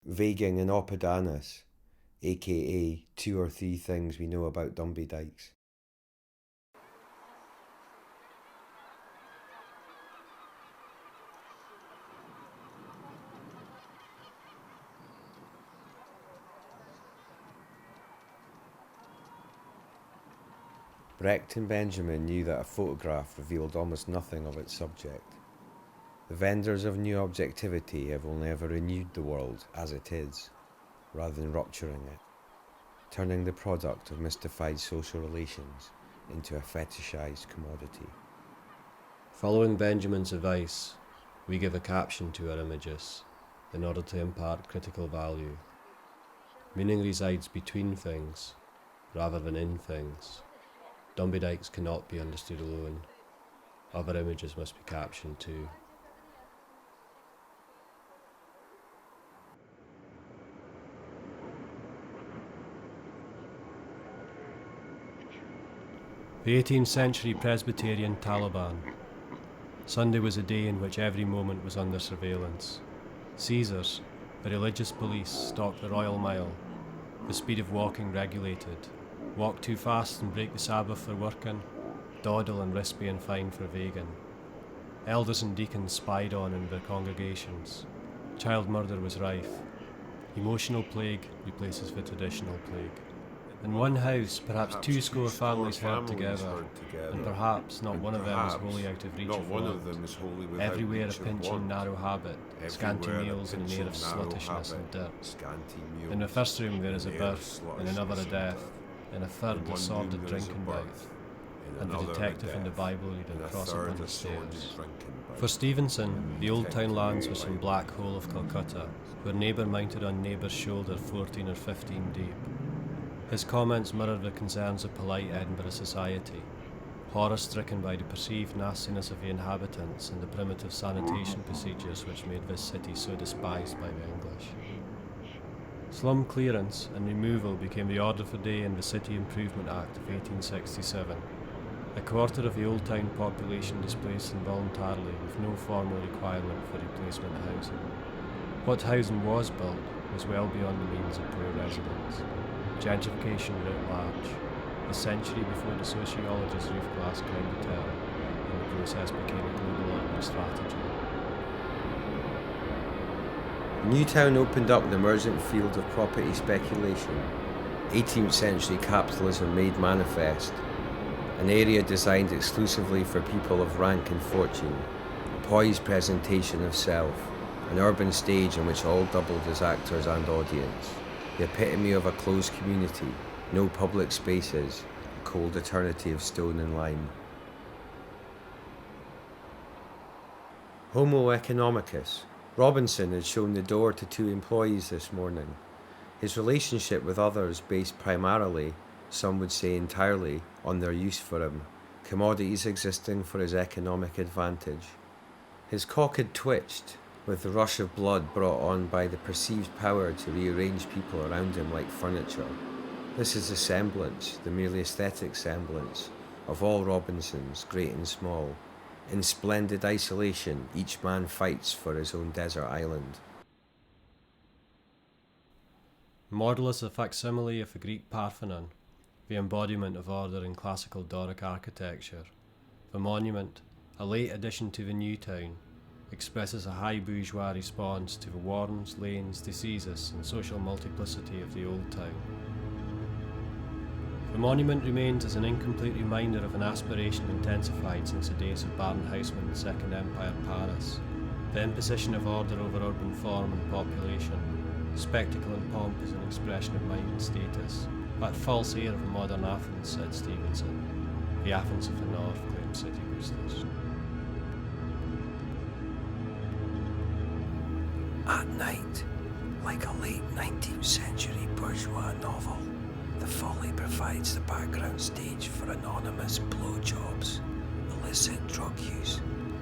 vaguing in Oppidanus, aka 2 or 3 things we know about Dumby Dykes. Brecht and Benjamin knew that a photograph revealed almost nothing of its subject. The vendors of new objectivity have only ever renewed the world as it is, rather than rupturing it, turning the product of mystified social relations into a fetishized commodity. Following Benjamin's advice, we give a caption to our images in order to impart critical value. Meaning resides between things rather than in things. Dumby Dykes cannot be understood alone. Other images must be captioned too. The 18th century Presbyterian Taliban. Sunday was a day in which every moment was under surveillance. Caesars, the religious police, stalked the Royal Mile, the speed of walking regulated. Walk too fast and break the Sabbath for working, dawdle and risk being fined for vegan. Elders and deacons spied on in their congregations. Child murder was rife. Emotional plague replaces the traditional plague. In one house, perhaps 2 score families herd together, and perhaps not one of them is wholly out of reach of want. Everywhere a pinching narrow habit, scanty meals and an air of sluttishness and dirt. In the first room there is a birth, in another a death, in a third a sordid drinking bout, and the detective and the Bible reading cross upon the stairs. For Stevenson, the old town lands were some black hole of Calcutta, where neighbour mounted on neighbour's shoulder 14 or 15 deep. His comments mirrored the concerns of polite Edinburgh society, horror-stricken by the perceived nastiness of the inhabitants and the primitive sanitation procedures which made this city so despised by the English. Slum clearance and removal became the order of the day in the City Improvement Act of 1867. A quarter of the Old Town population displaced involuntarily with no formal requirement for replacement housing. What housing was built was well beyond the means of poor residents. Gentrification writ large, a century before the sociologist's roof glass climbed the tower, and the process became a global urban strategy. Newtown opened up the emergent field of property speculation, 18th century capitalism made manifest, an area designed exclusively for people of rank and fortune, a poised presentation of self, an urban stage in which all doubled as actors and audience, the epitome of a closed community, no public spaces, a cold eternity of stone and lime. Homo economicus. Robinson had shown the door to 2 employees this morning. His relationship with others based primarily, some would say entirely, on their use for him, commodities existing for his economic advantage. His cock had twitched, with the rush of blood brought on by the perceived power to rearrange people around him like furniture. This is the semblance, the merely aesthetic semblance, of all Robinsons, great and small. In splendid isolation, each man fights for his own desert island. Model is a facsimile of the Greek Parthenon, the embodiment of order in classical Doric architecture. The monument, a late addition to the new town, expresses a high bourgeois response to the warrens, lanes, diseases and social multiplicity of the old town. The monument remains as an incomplete reminder of an aspiration intensified since the days of Baron Haussmann in Second Empire Paris, the imposition of order over urban form and population. Spectacle and pomp is an expression of might and status. That false air of modern Athens, said Stevenson. The Athens of the North, claimed city boosters. At night, like a late 19th century bourgeois novel, the folly provides the background stage for anonymous blowjobs, illicit drug use,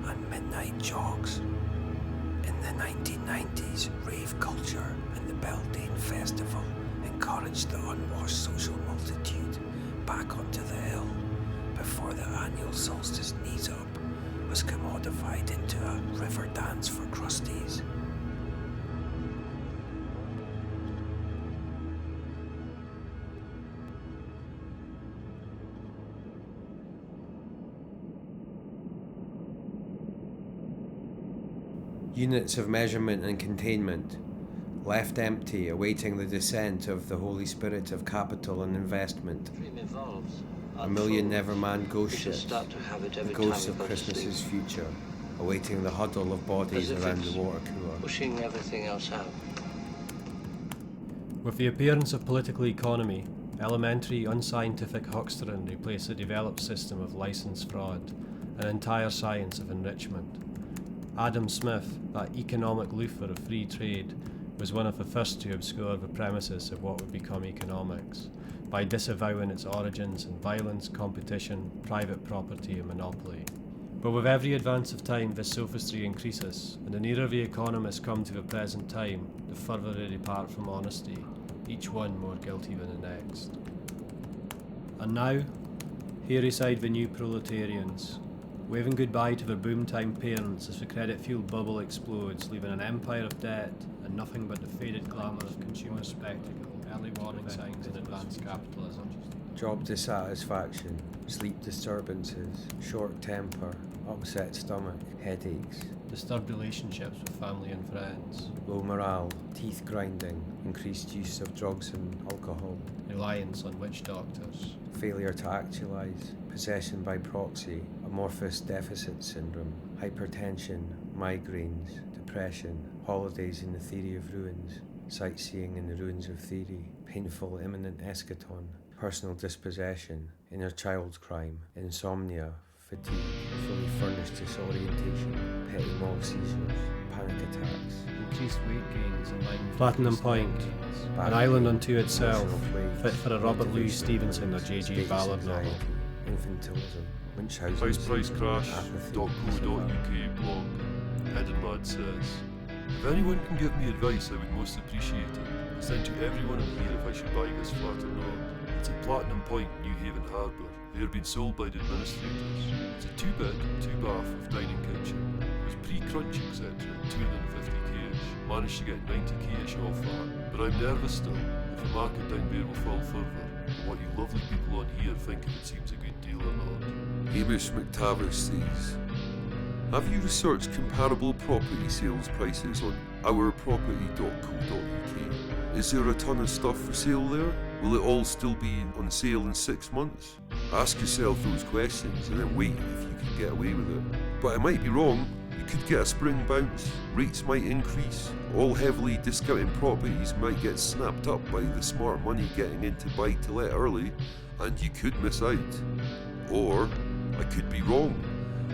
and midnight jogs. In the 1990s, rave culture and the Beltane Festival encouraged the unwashed social multitude back onto the hill before the annual solstice knees up was commodified into a river dance for crusties. Units of measurement and containment, left empty, awaiting the descent of the Holy Spirit of capital and investment. Dream evolves. 1,000,000 never-manned ghost We should ships, start to have it the every ghosts time of we go to Christmas's sleep. future, awaiting the huddle of bodies As if around it's the water cooler. pushing everything else out. With the appearance of political economy, elementary unscientific huckstering replaced the developed system of license fraud, an entire science of enrichment. Adam Smith, that economic loafer of free trade, was one of the first to obscure the premises of what would become economics, by disavowing its origins in violence, competition, private property and monopoly. But with every advance of time this sophistry increases, and the nearer the economists come to the present time, the further they depart from honesty, each one more guilty than the next. And now, here reside the new proletarians, waving goodbye to their boom-time parents as the credit-fueled bubble explodes, leaving an empire of debt and nothing but the faded glamour of consumer spectacle, early warning signs in advanced capitalism. Job dissatisfaction, sleep disturbances, short temper, upset stomach, headaches, Disturbed relationships with family and friends, low morale, teeth grinding, increased use of drugs and alcohol, reliance on witch doctors, failure to actualize, possession by proxy, amorphous deficit syndrome, hypertension, migraines, depression, holidays in the theory of ruins, sightseeing in the ruins of theory, painful imminent eschaton, personal dispossession, inner child crime, insomnia, fatigue, fully furnished disorientation, petty mob seizures, panic attacks, increased weight gains and mind Platinum Point, an island unto itself, fit for a Robert Louis Stevenson or J.G. Ballard novel. infantilism, Munchausen House price syndrome, crash, apathy, .co.uk blog. Edinburgh says, if anyone can give me advice, I would most appreciate it. It's down to everyone in here if I should buy this flat or not. It's at Platinum Point, New Haven Harbour. They are being sold by the administrators. It's a 2-bed, 2-bath with dining kitchen. It was pre-crunch etc. 250k-ish. Managed to get 90k-ish off that. But I'm nervous still. If the market down there will fall further, and what you lovely people on here think if it seems a good deal or not. Hamish McTavish says, have you researched comparable property sales prices on ourproperty.co.uk? Is there a ton of stuff for sale there? Will it all still be on sale in 6 months? Ask yourself those questions and then wait if you can get away with it. But I might be wrong. You could get a spring bounce, rates might increase, all heavily discounted properties might get snapped up by the smart money getting into buy to let early, and you could miss out. Or, I could be wrong.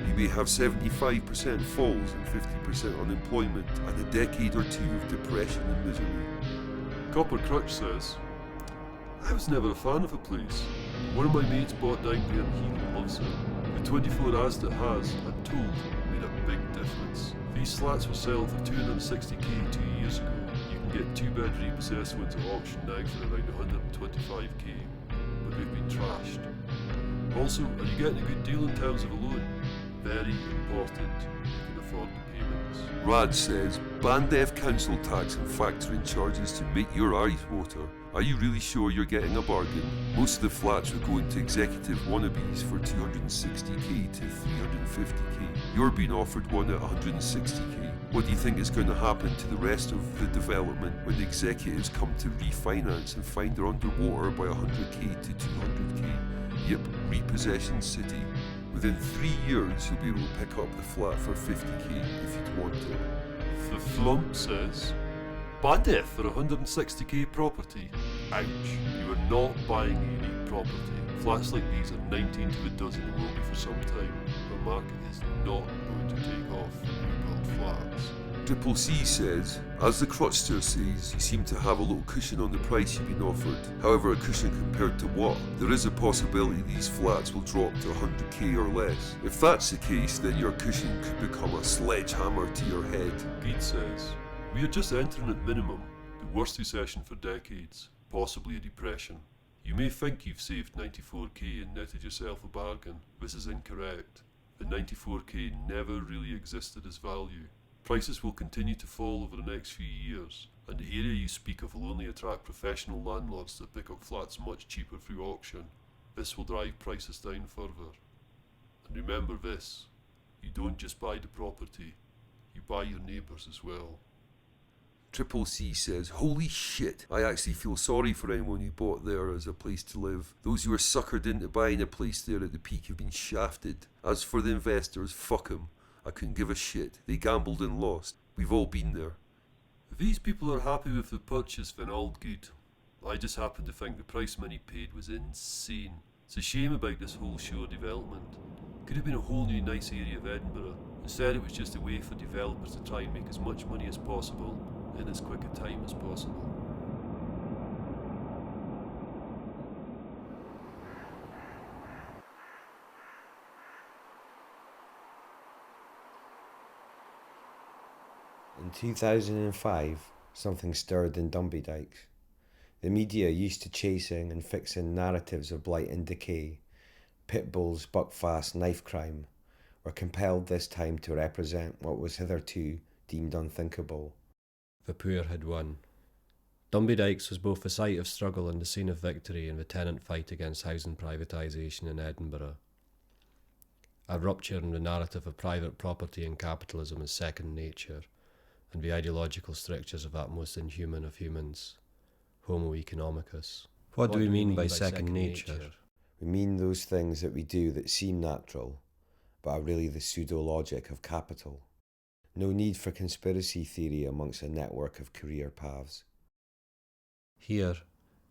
You may have 75% falls and 50% unemployment and a decade or two of depression and misery. Copper Crutch says, I was never a fan of the place. One of my mates bought down there and he loves it. The 24 Asda has, I'm told, made a big difference. These flats were selling for 260k 2 years ago. You can get 2-bed repossessed ones at auction now for around 125k, but they've been trashed. Also, are you getting a good deal in terms of a loan? Very important. You can afford the payments. Rad says, ban deaf council tax and factoring charges to make your eyes water. Are you really sure you're getting a bargain? Most of the flats are going to executive wannabes for 260k to 350k. You're being offered one at 160k. What do you think is going to happen to the rest of the development when the executives come to refinance and find they're underwater by 100k to 200k? Yep, repossession city. Within 3 years, you'll be able to pick up the flat for 50k if you'd want it. The Flump says, Bandit for 160k property. Ouch, you are not buying a unique property. Flats like these are 19 to the dozen and will be for some time. The market is not going to take off for new build flats. Triple C says, as the Crutchster says, you seem to have a little cushion on the price you've been offered. However, a cushion compared to what? There is a possibility these flats will drop to 100k or less. If that's the case, then your cushion could become a sledgehammer to your head. Pete says, we are just entering at minimum the worst recession for decades, possibly a depression. You may think you've saved 94k and netted yourself a bargain. This is incorrect. The 94k never really existed as value. Prices will continue to fall over the next few years, and the area you speak of will only attract professional landlords that pick up flats much cheaper through auction. This will drive prices down further. And remember this, you don't just buy the property, You buy your neighbours as well. Triple C says, holy shit, I actually feel sorry for anyone who bought there as a place to live. Those who were suckered into buying a place there at the peak have been shafted. As for the investors, fuck them. I couldn't give a shit. They gambled and lost. We've all been there. If these people are happy with the purchase, then all good. I just happen to think the price money paid was insane. It's a shame about this whole shore development. Could have been a whole new nice area of Edinburgh. Instead it was just a way for developers to try and make as much money as possible in as quick a time as possible. In 2005, something stirred in Dumbiedykes. The media, used to chasing and fixing narratives of blight and decay, pit bulls, buckfast, knife crime, were compelled this time to represent what was hitherto deemed unthinkable. The poor had won. Dumbiedykes was both the site of struggle and the scene of victory in the tenant fight against housing privatisation in Edinburgh. A rupture in the narrative of private property and capitalism is second nature, and the ideological strictures of that most inhuman of humans, Homo economicus. What do we mean by second nature? We mean those things that we do that seem natural, but are really the pseudo-logic of capital. No need for conspiracy theory amongst a network of career paths. Here,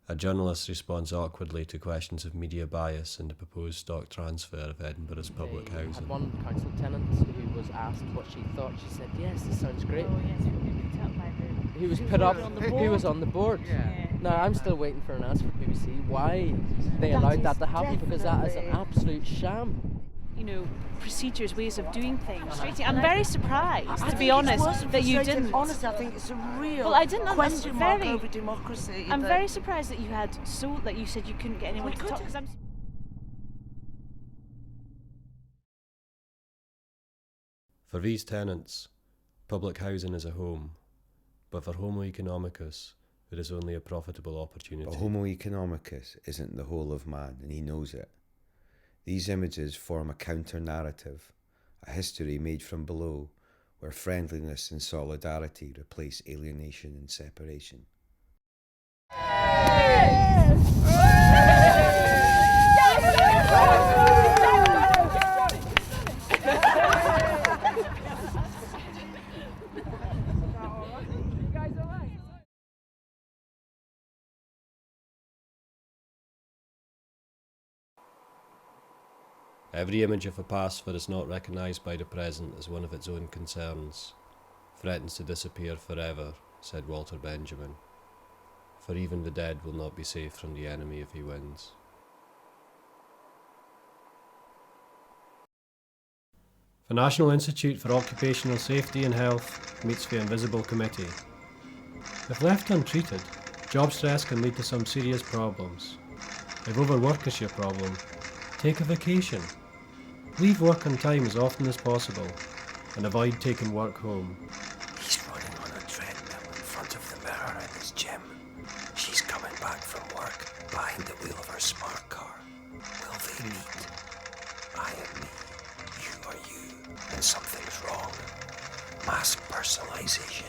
a journalist responds awkwardly to questions of media bias and the proposed stock transfer of Edinburgh's public housing. Had one council tenant who was asked what she thought. She said, "Yes, this sounds great." Oh yes, we picked up by the... He was put up. on the board. He was on the board. Yeah. Now I'm still waiting for an answer from BBC why they allowed that to happen, because that is an absolute sham. You know, procedures, ways of doing things. I'm very surprised, to be honest, that you didn't. Honestly, I think it's a real Well, I didn't question mark very, over democracy. I'm very surprised that you had that you said you couldn't get anyone We to talk. couldn't. 'Cause I'm For these tenants, public housing is a home, but for Homo economicus, it is only a profitable opportunity. But Homo economicus isn't the whole of man, and he knows it. These images form a counter-narrative, a history made from below, where friendliness and solidarity replace alienation and separation. Every image of a past that is not recognised by the present as one of its own concerns threatens to disappear forever, said Walter Benjamin. For even the dead will not be safe from the enemy if he wins. The National Institute for Occupational Safety and Health meets the Invisible Committee. If left untreated, job stress can lead to some serious problems. If overwork is your problem, take a vacation. Leave work on time as often as possible, and avoid taking work home. He's running on a treadmill in front of the mirror in his gym. She's coming back from work behind the wheel of her smart car. Will they meet? I am me, you are you, and something's wrong. Mass personalization,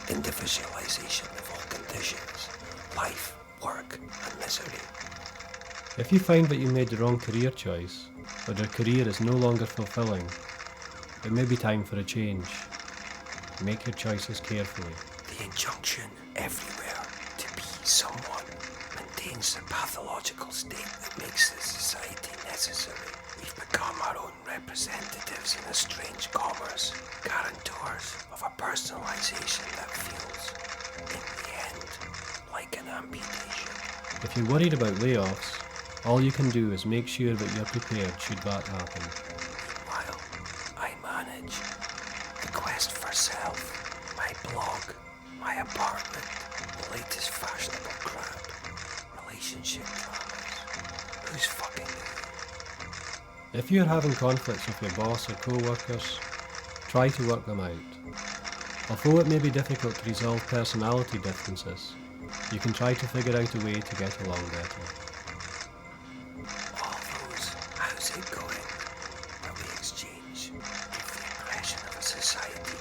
individualization of all conditions, life, work, and misery. If you find that you made the wrong career choice, or your career is no longer fulfilling, it may be time for a change. Make your choices carefully. The injunction everywhere to be someone maintains the pathological state that makes this society necessary. We've become our own representatives in a strange commerce, guarantors of a personalization that feels, in the end, like an amputation. If you're worried about layoffs, all you can do is make sure that you're prepared should that happen. While I manage the quest for self, my blog, my apartment, the latest fashionable crap, relationship dramas. Who's fucking who? If you're having conflicts with your boss or co-workers, try to work them out. Although it may be difficult to resolve personality differences, you can try to figure out a way to get along better. All those how's it going that we exchange give the impression of a society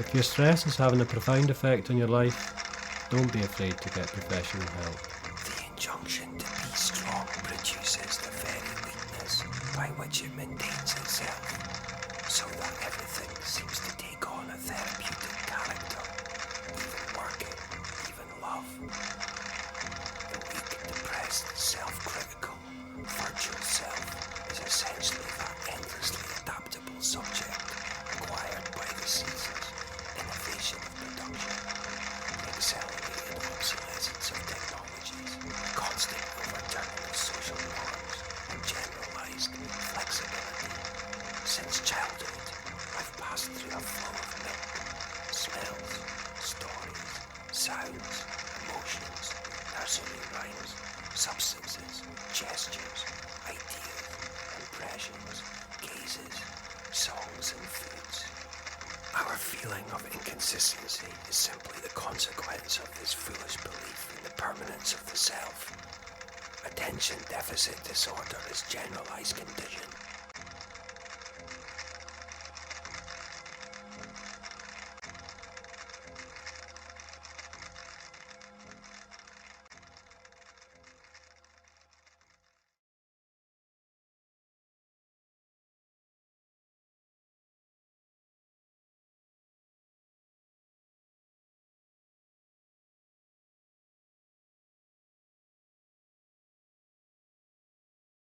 If your stress is having a profound effect on your life, don't be afraid to get professional help. The injunction to be strong produces the very weakness by which it maintains itself, so that everything seems to take on a therapeutic character, even working, even love. The weak, depressed, self-critical, virtual self is essentially that endlessly adaptable subject acquired by the Caesars, innovation of production, accelerated obsolescence of technologies, constant overturning of social norms, and generalized flexibility. Since childhood, I've passed through a flow of milk, smells, stories, sounds, emotions, nursery rhymes, substances, gestures, ideas, impressions, gazes, songs and foods. Our feeling of inconsistency is simply the consequence of this foolish belief in the permanence of the self. Attention deficit disorder is generalized condition